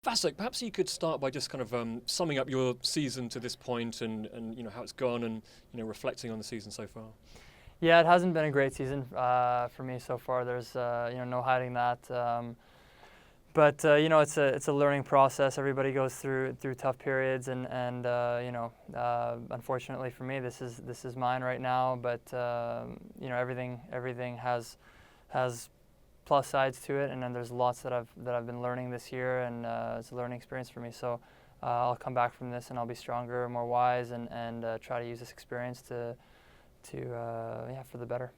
Vasek, perhaps you could start by just kind of summing up your season to this point and how it's gone and reflecting on the season so far. Yeah, it hasn't been a great season for me so far. There's no hiding that. But it's a learning process. Everybody goes through tough periods, and unfortunately for me, this is mine right now. But everything has plus sides to it, and then there's lots that I've been learning this year, and it's a learning experience for me. So I'll come back from this, and I'll be stronger, more wise, and try to use this experience to for the better.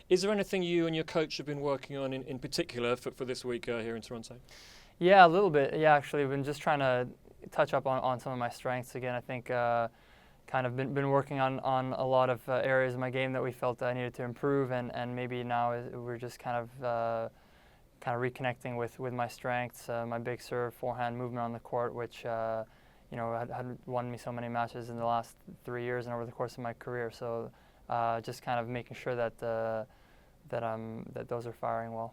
Is there anything you and your coach have been working on in particular for this week here in Toronto? Yeah, a little bit. Yeah, actually, I've been just trying to touch up on some of my strengths again. I think kind of been working on a lot of areas of my game that we felt I needed to improve, and maybe now we're just kind of reconnecting with my strengths, my big serve, forehand movement on the court, which had won me so many matches in the last 3 years and over the course of my career. So just kind of making sure that that those are firing well.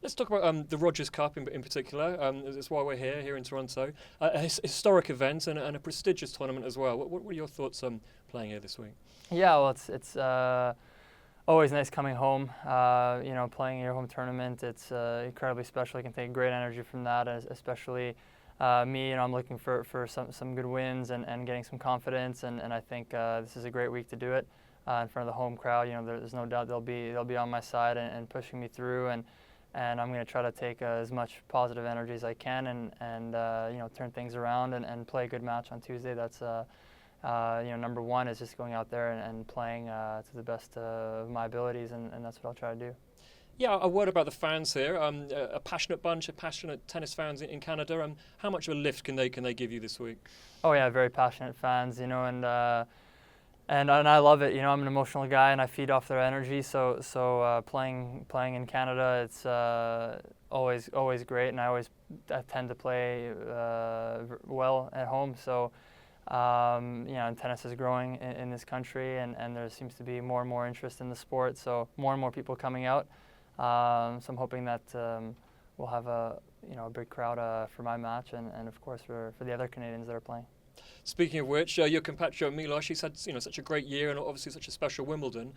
Let's talk about the Rogers Cup in particular. That's why we're here in Toronto. A historic event and a prestigious tournament as well. What were your thoughts on playing here this week? Yeah, well, it's always nice coming home. Playing your home tournament, it's incredibly special. You can take great energy from that, especially me. I'm looking for some good wins and getting some confidence. And I think this is a great week to do it in front of the home crowd. There's no doubt they'll be on my side and pushing me through. And I'm going to try to take as much positive energy as I can and turn things around and play a good match on Tuesday. That's number one is just going out there and playing to the best of my abilities, and that's what I'll try to do. Yeah, a word about the fans here. A passionate bunch of passionate tennis fans in Canada. How much of a lift can they give you this week? Oh yeah, very passionate fans, and I love it. I'm an emotional guy, and I feed off their energy. So playing in Canada, it's always great, and I tend to play well at home. So and tennis is growing in this country, and there seems to be more and more interest in the sport. So more and more people coming out. So I'm hoping that we'll have a big crowd for my match, and of course for the other Canadians that are playing. Speaking of which, your compatriot Milos, he's had such a great year and obviously such a special Wimbledon.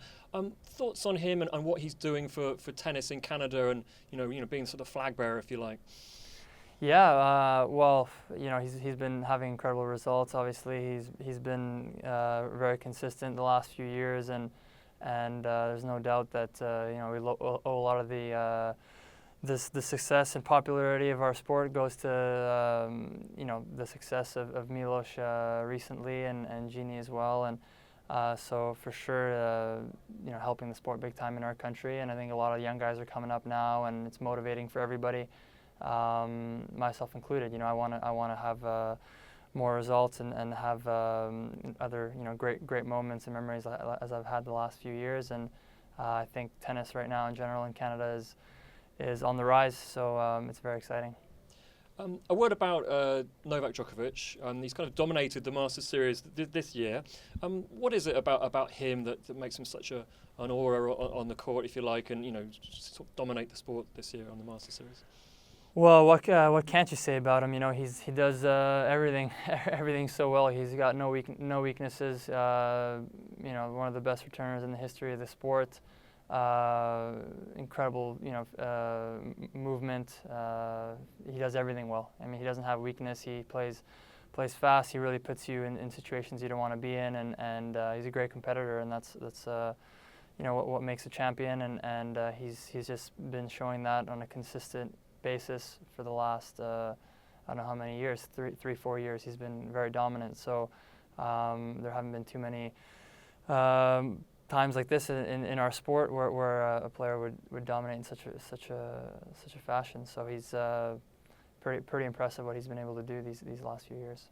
Thoughts on him and what he's doing for tennis in Canada and being sort of flag bearer, if you like. Yeah, well, he's been having incredible results. Obviously, he's been very consistent the last few years, and there's no doubt that we owe a lot of the success and popularity of our sport goes to the success of Milos recently and Genie as well, and so for sure helping the sport big time in our country. And I think a lot of young guys are coming up now, and it's motivating for everybody, myself included. I want to have more results and have other great moments and memories as I've had the last few years. And I think tennis right now in general in Canada is on the rise, so it's very exciting. A word about Novak Djokovic. He's kind of dominated the Masters series this year. What is it about him that makes him such an aura on the court, if you like, and sort of dominate the sport this year on the Masters series? Well, what can't you say about him? He does everything so well. He's got no weaknesses. One of the best returners in the history of the sport. Incredible, movement. He does everything well. I mean, he doesn't have weakness. He plays fast. He really puts you in situations you don't want to be in, and he's a great competitor, and that's what makes a champion. And he's just been showing that on a consistent basis for the last I don't know how many years, 4 years. He's been very dominant. So there haven't been too many times like this in our sport where a player would dominate in such a fashion. So he's pretty impressive what he's been able to do these last few years.